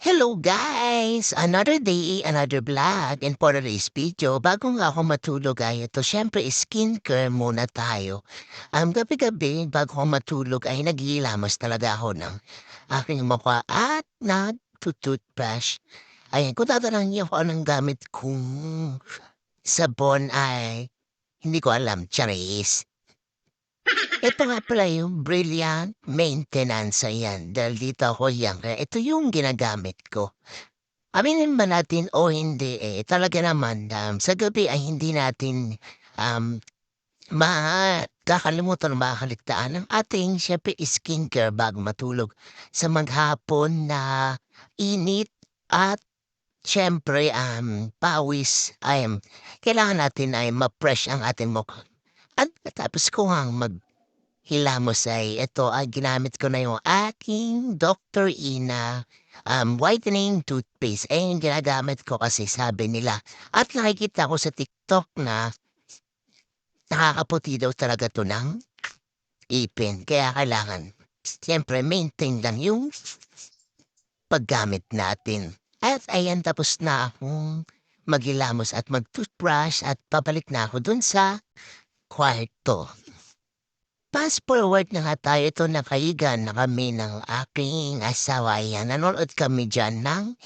Hello guys! Another day, another vlog. And for today's video, bago nga ako matulog ay ito, syempre skincare muna tayo. Gabi-gabi, bago ako matulog ay naghihilamos talaga ako ng aking mukha at nag-toothbrush. Ayan, kung tatanungin niyo kung anong gamit kong sabon ay hindi ko alam, charis. Ito nga pala yung Brilliant Maintenance, ayan. Dahil dito ako yan, kaya ito yung ginagamit ko. Aminin ba natin o hindi, talaga naman, sa gabi ay hindi natin um, makakalimutan o makakaligtaan ang ating siyempre skincare bago matulog sa maghapon na init at siyempre pawis ay kailangan natin ay ma-fresh ang ating mukha. At tapos ko ang hilamos ay ito ay ginamit ko na yung aking Dr. Ina whitening toothpaste. Yung ginagamit ko kasi sabi nila. At nakikita ko sa TikTok na nakakaputi daw talaga to ng ipin. Kaya kailangan, siyempre, maintain lang yung paggamit natin. At ayan, tapos na akong maghilamos at mag-toothbrush at pabalik na ako dun sa kwarto. Fast forward na nga tayo, ito nakahiga na kami ng aking asawa. Ayan, nanonood kami dyan ng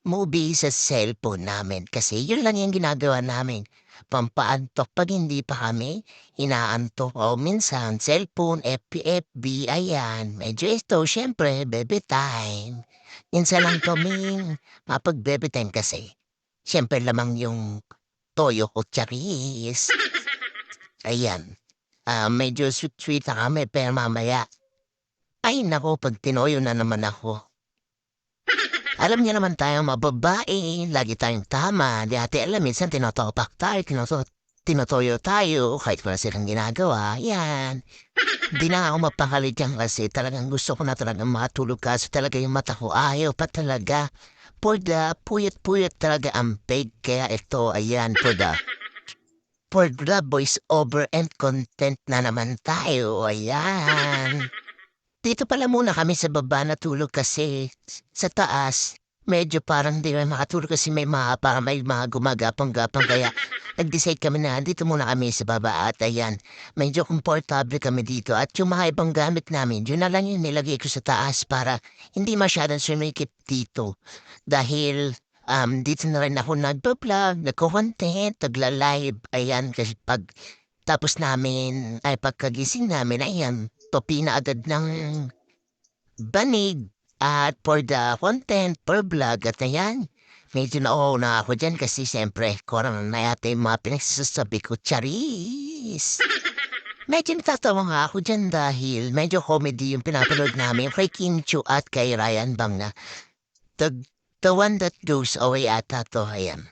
movie sa cellphone namin. Kasi yun lang yung ginagawa namin. Pampaantok pag hindi pa kami inaantok. O minsan, cellphone, FB, ayan. Medyo ito, syempre, baby time. Minsan lang kaming mapag-baby time kasi. Syempre lamang yung toyo ko charis. Ayan. Medyo sweet-sweet na kami pero mamaya, ay naku 'pag tinoyo na naman ako. Alam niyo naman tayo mga babae, lagi tayong tama, di natin alam minsan tinotopak tayo, tinotoyo tayo kahit wala silang ginagawa, yan. Di na ako mapakali diyan kasi talagang gusto ko na talagang matulog kaso talaga yung mata ko ayaw pa talaga. Puyat-puyat talaga ang peg kaya ito ayan for the voice over and content na naman tayo, ayan. Dito pala muna kami sa baba natulog kasi sa taas, medyo parang di kami makatulog kasi parang may mga gumagapang-gapang kaya nag-decide kami na dito muna kami sa baba at ayan, medyo komportable kami dito at yung mga ibang gamit namin, yun na lang yung nilagay ko sa taas para hindi masyadong sumikip dito. Dahil dito na rin ako nagpa-vlog, nagko-content, nagla-live, ayan kasi tapos namin ay pagkagising namin ayan, topi na agad ng banig at for the content, per vlog at ayan. Medyo na ako dyan kasi siyempre kurang na yata yung mga pinagsasabi ko, charis. Medyo natatawa nga ako dyan dahil medyo comedy yung pinapanood namin kay Kim Chiu at kay Ryan Bang na the, the one that goes away ata to, ayan.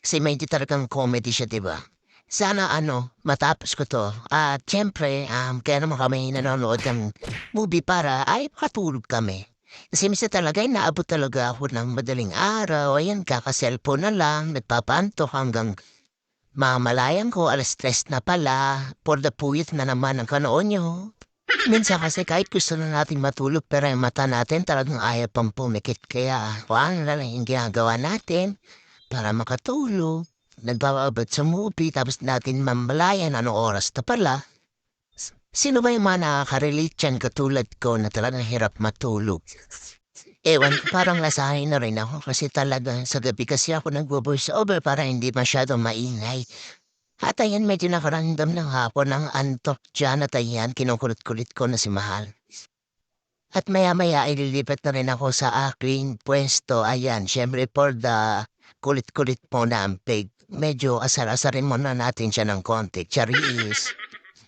Kasi medyo talagang comedy siya, diba? Sana matapos ko 'to at siyempre, kaya naman kami nanonood ng movie para ay makatulog kami. Kasi minsan talaga inaabot talaga ako ng madaling araw, ayan kaka-cellphone na lang, nagpapaantok hanggang mamalayan ko 3:00 na pala, for the puyat na naman ang kanoon niyo. Minsan kasi kahit gusto na nating matulog pero yung mata natin talagang ayaw pang pumikit kaya kung ano na lang yung ginagawa natin para makatulog. Nagpapaabot sa movie tapos natin mamalayan anong oras na pala. Sino ba yung mga nakaka-relate dyan katulad ko na talagang hirap matulog? Ewan ko parang nasanay na rin ako kasi talaga sa gabi kasi ako nagvo-voice over para hindi masyadong maingay. At ayan medyo nakaramdam ng hapon ng antok dyan at ayan kinukulit-kulit ko na si Mahal. At maya-maya ililipat na rin ako sa aking pwesto. Ayan, syempre for the kulit-kulit mo na ang pig. Medyo asar-asarin muna natin siya ng konti. Charis.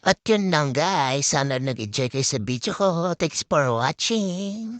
At yun lang guys. Sana nag-enjoy kayo sa video ko. Thanks for watching.